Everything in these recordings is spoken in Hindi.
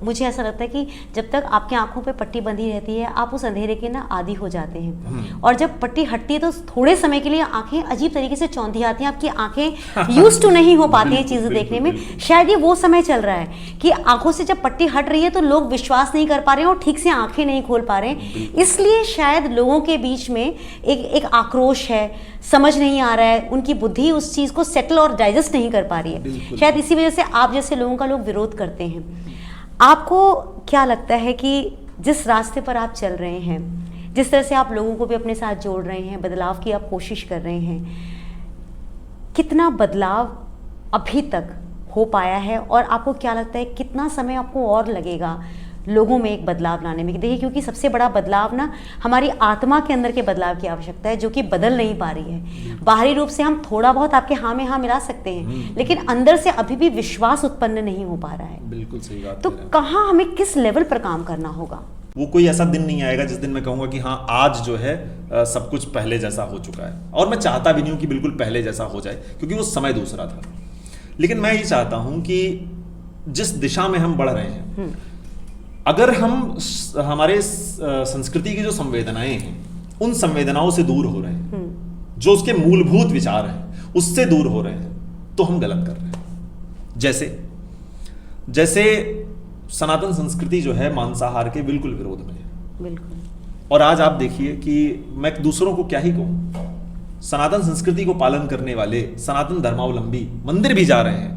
मुझे ऐसा लगता है कि जब तक आपकी आंखों पे पट्टी बंधी रहती है आप उस अंधेरे के ना आदी हो जाते हैं, और जब पट्टी हटती है तो थोड़े समय के लिए आंखें अजीब तरीके से चौंधी आती हैं, आपकी आंखें यूज्ड टू नहीं हो पाती हैं चीज़ें देखने में। शायद ये वो समय चल रहा है कि आंखों से जब पट्टी हट रही है तो लोग विश्वास नहीं कर पा रहे हैं और ठीक से आंखें नहीं खोल पा रहे हैं, इसलिए शायद लोगों के बीच में एक आक्रोश है, समझ नहीं आ रहा है, उनकी बुद्धि उस चीज़ को सेटल और डाइजेस्ट नहीं कर पा रही है। शायद इसी वजह से आप जैसे लोगों का लोग विरोध करते हैं। आपको क्या लगता है कि जिस रास्ते पर आप चल रहे हैं, जिस तरह से आप लोगों को भी अपने साथ जोड़ रहे हैं, बदलाव की आप कोशिश कर रहे हैं, कितना बदलाव अभी तक हो पाया है और आपको क्या लगता है कितना समय आपको और लगेगा लोगों में एक बदलाव लाने में? देखिए, क्योंकि सबसे बड़ा बदलाव ना हमारी आत्मा के अंदर के बदलाव की आवश्यकता है, जो कि बदल नहीं पा रही है। बाहरी रूप से हम थोड़ा बहुत आपके हाँ में हाँ मिला सकते हैं, लेकिन अंदर से अभी भी विश्वास उत्पन्न नहीं हो पा रहा है। बिल्कुल सही बात। तो कहाँ हमें किस लेवल पर काम करना होगा? वो कोई ऐसा दिन नहीं आएगा जिस दिन मैं कहूंगा कि हाँ आज जो है सब कुछ पहले जैसा हो चुका है, और मैं चाहता भी नहीं हूं कि बिल्कुल पहले जैसा हो जाए, क्योंकि वो समय दूसरा था। लेकिन मैं ये चाहता हूं कि जिस दिशा में हम बढ़ रहे हैं, अगर हम हमारे संस्कृति की जो संवेदनाएं हैं उन संवेदनाओं से दूर हो रहे हैं, जो उसके मूलभूत विचार हैं उससे दूर हो रहे हैं, तो हम गलत कर रहे हैं। जैसे सनातन संस्कृति जो है मांसाहार के बिल्कुल विरोध में है। बिल्कुल। और आज आप देखिए कि मैं दूसरों को क्या ही कहूं, सनातन संस्कृति को पालन करने वाले सनातन धर्मावलंबी मंदिर भी जा रहे हैं,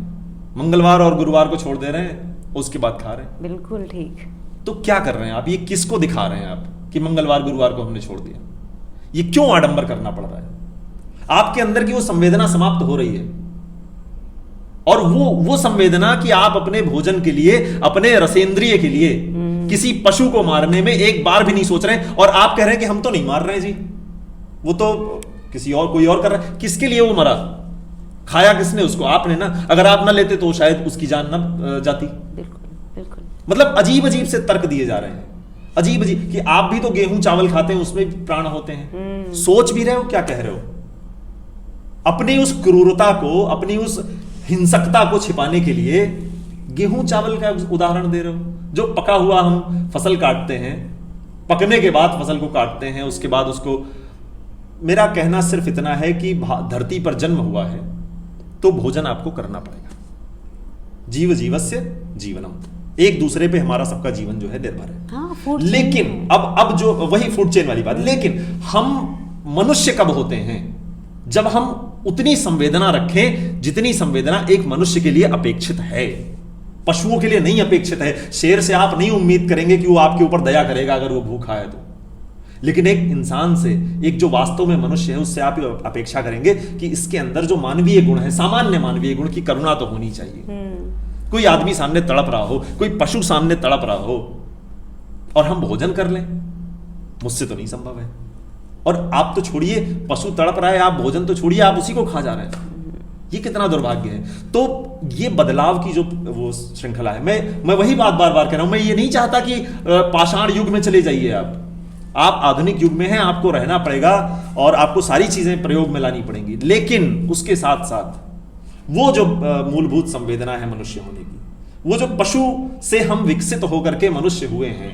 मंगलवार और गुरुवार को छोड़ दे रहे हैं, उसके बाद खा रहे हैं। बिल्कुल ठीक। तो क्या कर रहे हैं आप? ये किसको दिखा रहे हैं आप कि मंगलवार गुरुवार को हमने छोड़ दिया? ये क्यों आडंबर करना पड़ रहा है? आपके अंदर की वो संवेदना समाप्त हो रही है, और वो संवेदना कि आप अपने भोजन के लिए, अपने रसेंद्रिय के लिए किसी पशु को मारने में एक बार भी नहीं सोच रहे हैं। और आप कह रहे हैं कि हम तो नहीं मार रहे हैं जी, वो तो कोई और कर रहा है। किसके लिए वो मरा? खाया किसने उसको? आपने ना। अगर आप ना लेते तो शायद उसकी जान ना जाती। बिल्कुल। मतलब अजीब अजीब से तर्क दिए जा रहे हैं, अजीब अजीब, कि आप भी तो गेहूं चावल खाते हैं, उसमें भी प्राण होते हैं। सोच भी रहे हो क्या कह रहे हो? अपनी उस क्रूरता को, अपनी उस हिंसकता को छिपाने के लिए गेहूं चावल का उदाहरण दे रहे हो। जो पका हुआ हम फसल काटते हैं, पकने के बाद फसल को काटते हैं, उसके बाद उसको, मेरा कहना सिर्फ इतना है कि धरती पर जन्म हुआ है तो भोजन आपको करना पड़ेगा। जीव जीवस्य जीवनम, एक दूसरे पे हमारा सबका जीवन जो है निर्भर है। हाँ, लेकिन अब जो वही फूड चेन वाली बात, लेकिन हम मनुष्य कब होते हैं? जब हम उतनी संवेदना रखें जितनी संवेदना एक मनुष्य के लिए अपेक्षित है, पशुओं के लिए नहीं अपेक्षित है। शेर से आप नहीं उम्मीद करेंगे कि वो आपके ऊपर दया करेगा अगर वो भूखा है तो, लेकिन एक इंसान से, एक जो वास्तव में मनुष्य है, उससे आप अपेक्षा करेंगे कि इसके अंदर जो मानवीय गुण है, सामान्य मानवीय गुण की करुणा तो होनी चाहिए। कोई आदमी सामने तड़प रहा हो, कोई पशु सामने तड़प रहा हो, और हम भोजन कर लें, मुझसे तो नहीं संभव है। और आप तो छोड़िए, पशु तड़प रहा है, आप भोजन तो छोड़िए, आप उसी को खा जा रहे हैं। ये कितना दुर्भाग्य है। तो ये बदलाव की जो वो श्रृंखला है, मैं वही बात बार बार कह रहा हूं। मैं ये नहीं चाहता कि पाषाण युग में चले जाइए आप आधुनिक युग में हैं, आपको रहना पड़ेगा और आपको सारी चीजें प्रयोग में लानी पड़ेंगी, लेकिन उसके साथ साथ वो जो मूलभूत संवेदना है मनुष्य होने की, वो जो पशु से हम विकसित होकर के मनुष्य हुए हैं,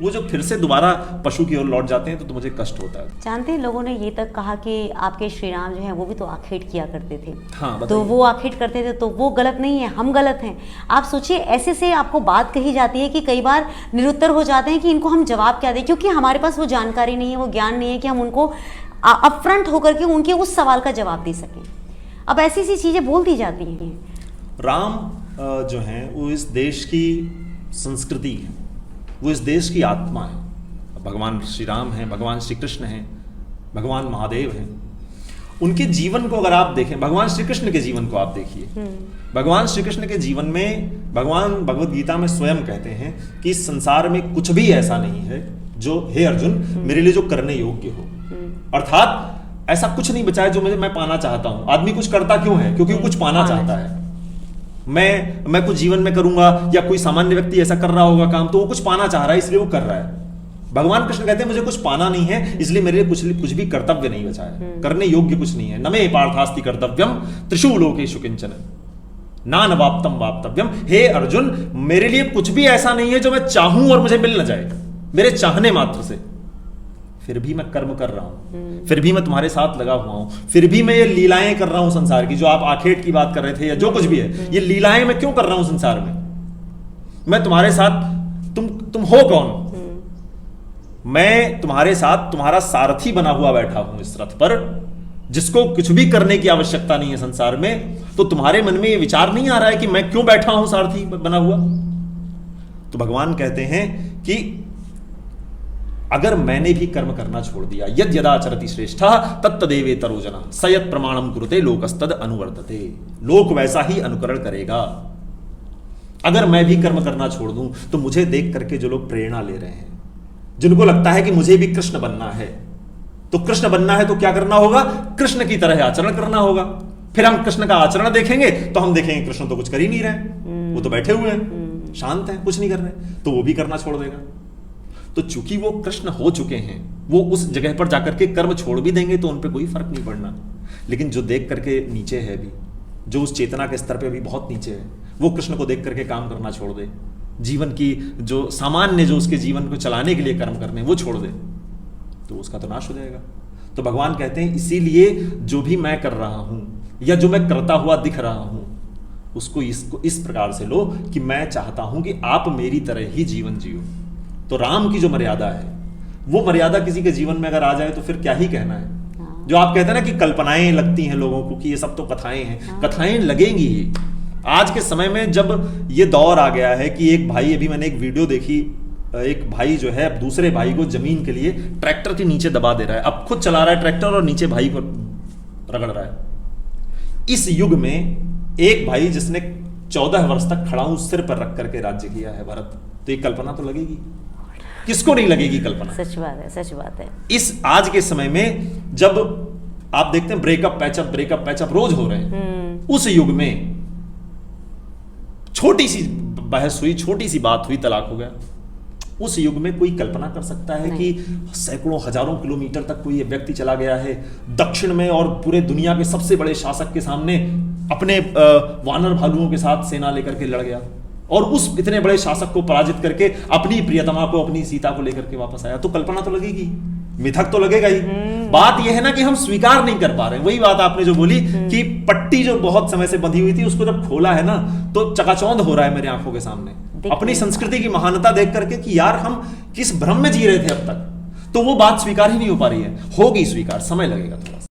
वो जो फिर से दोबारा पशु की ओर लौट जाते हैं तो मुझे कष्ट होता है। जानते हैं, लोगों ने ये तक कहा कि आपके श्री राम जो है वो भी तो आखेट किया करते थे। हाँ, तो वो आखेट करते थे तो वो गलत नहीं है, हम गलत हैं। आप सोचिए, ऐसे से आपको बात कही जाती है कि कई बार निरुत्तर हो जाते हैं कि इनको हम जवाब क्या दें, क्योंकि हमारे पास वो जानकारी नहीं है, वो ज्ञान नहीं है कि हम उनको अपफ्रंट होकर के उनके उस सवाल का जवाब दे सकें। अब ऐसी सी चीजें बोल दी जाती हैं। राम जो है वो इस देश की संस्कृति है, वो इस देश की आत्मा है। भगवान श्री राम हैं, भगवान श्री कृष्ण हैं, भगवान महादेव हैं। उनके जीवन को अगर आप देखें, भगवान श्री कृष्ण के जीवन को आप देखिए, भगवान श्री कृष्ण के जीवन में भगवान भगवद गीता में स्वयं कहते हैं कि इस संसार में कुछ भी ऐसा नहीं है जो, हे अर्जुन, मेरे लिए जो करने योग्य हो। अर्थात ऐसा कुछ नहीं बचा है जो मैं पाना चाहता हूं। आदमी कुछ करता क्यों है? क्योंकि वो कुछ पाना चाहता है। मैं कुछ जीवन में करूंगा, या कोई सामान्य व्यक्ति ऐसा कर रहा होगा काम, तो वो कुछ पाना चाह रहा है इसलिए वो कर रहा है। भगवान कृष्ण कहते हैं मुझे कुछ पाना नहीं है, इसलिए मेरे लिए कुछ भी कर्तव्य नहीं बचा है, करने योग्य कुछ नहीं है। न मे पार्थास्ति कर्तव्यम त्रिषु लोकेषु किंचन, नान वाप्तम वाप्तव्यम। हे अर्जुन, मेरे लिए कुछ भी ऐसा नहीं है जो मैं चाहूं और मुझे मिल न जाए, मेरे चाहने मात्र से। फिर भी मैं कर्म कर रहा हूं, फिर भी मैं तुम्हारे साथ लगा हुआ हूं, फिर भी मैं ये लीलाएं कर रहा हूं संसार की, जो आप आखेट की बात कर रहे थे या जो कुछ भी है, ये लीलाएं मैं क्यों कर रहा हूं संसार में? मैं तुम्हारे साथ, तुम हो कौन? मैं तुम्हारे साथ तुम्हारा सारथी बना हुआ बैठा हूं इस रथ पर, जिसको कुछ भी करने की आवश्यकता नहीं है संसार में। तो तुम्हारे मन में ये विचार नहीं आ रहा है कि मैं क्यों बैठा हूं सारथी बना हुआ? तो भगवान कहते हैं कि अगर मैंने भी कर्म करना छोड़ दिया, यद यदाचरति श्रेष्ठा तत्तदेवे तरोजना सयत प्रमाणम कुरुते लोकस्तद अनुवर्तते। लोक वैसा ही अनुकरण करेगा। अगर मैं भी कर्म करना छोड़ दूं तो मुझे देख करके जो लोग प्रेरणा ले रहे हैं, जिनको लगता है कि मुझे भी कृष्ण बनना है, तो कृष्ण बनना है तो क्या करना होगा? कृष्ण की तरह आचरण करना होगा। फिर हम कृष्ण का आचरण देखेंगे तो हम देखेंगे कृष्ण तो कुछ कर ही नहीं रहे, वो तो बैठे हुए हैं, शांत हैं, कुछ नहीं कर रहे, तो वो भी करना छोड़ देगा। तो चूंकि वो कृष्ण हो चुके हैं, वो उस जगह पर जाकर के कर्म छोड़ भी देंगे तो उन पे कोई फर्क नहीं पड़ना। लेकिन जो देख करके नीचे है भी, जो उस चेतना के स्तर पे भी बहुत नीचे है, वो कृष्ण को देख करके काम करना छोड़ दे, जीवन की जो सामान्य, जो उसके जीवन को चलाने के लिए कर्म करने वो छोड़ दे, तो उसका तो नाश हो जाएगा। तो भगवान कहते हैं इसीलिए जो भी मैं कर रहा हूं या जो मैं करता हुआ दिख रहा हूं, उसको इस प्रकार से लो कि मैं चाहता हूं कि आप मेरी तरह ही जीवन जियो। तो राम की जो मर्यादा है, वो मर्यादा किसी के जीवन में अगर आ जाए तो फिर क्या ही कहना है। जो आप कहते हैं ना कि कल्पनाएं लगती हैं लोगों को कि ये सब तो कथाएं हैं, कथाएं लगेंगी ही। आज के समय में जब ये दौर आ गया है कि एक भाई, अभी मैंने एक वीडियो देखी, एक भाई जो है अब दूसरे भाई को जमीन के लिए ट्रैक्टर के नीचे दबा दे रहा है, अब खुद चला रहा है ट्रैक्टर और नीचे भाई को रगड़ रहा है। इस युग में एक भाई जिसने 14 वर्ष तक खड़ाऊं सिर पर रख करके राज्य किया है भारत, तो ये कल्पना तो लगेगी, किसको नहीं लगेगी कल्पना? सच बात है, सच बात है। इस आज के समय में जब आप देखते हैं ब्रेकअप पैचअप रोज हो रहे हैं, उस युग में छोटी सी बहस हुई, छोटी सी बात हुई, तलाक हो गया। उस युग में कोई कल्पना कर सकता है कि सैकड़ों हजारों किलोमीटर तक कोई व्यक्ति चला गया है दक्षिण में और पूरे दुनिया के सबसे बड़े शासक के सामने अपने वानर भालुओं के साथ सेना लेकर के लड़ गया और उस इतने बड़े शासक को पराजित करके अपनी प्रियतमा को, अपनी सीता को लेकर के वापस आया। तो कल्पना तो लगेगी, मिथक तो लगेगा ही। बात यह है ना कि हम स्वीकार नहीं कर पा रहे। वही बात आपने जो बोली कि पट्टी जो बहुत समय से बंधी हुई थी, उसको जब खोला है ना तो चकाचौंध हो रहा है मेरी आंखों के सामने, अपनी संस्कृति की महानता देख करके कि यार हम किस भ्रम में जी रहे थे अब तक। तो वो बात स्वीकार ही नहीं हो पा रही है। होगी स्वीकार, समय लगेगा थोड़ा।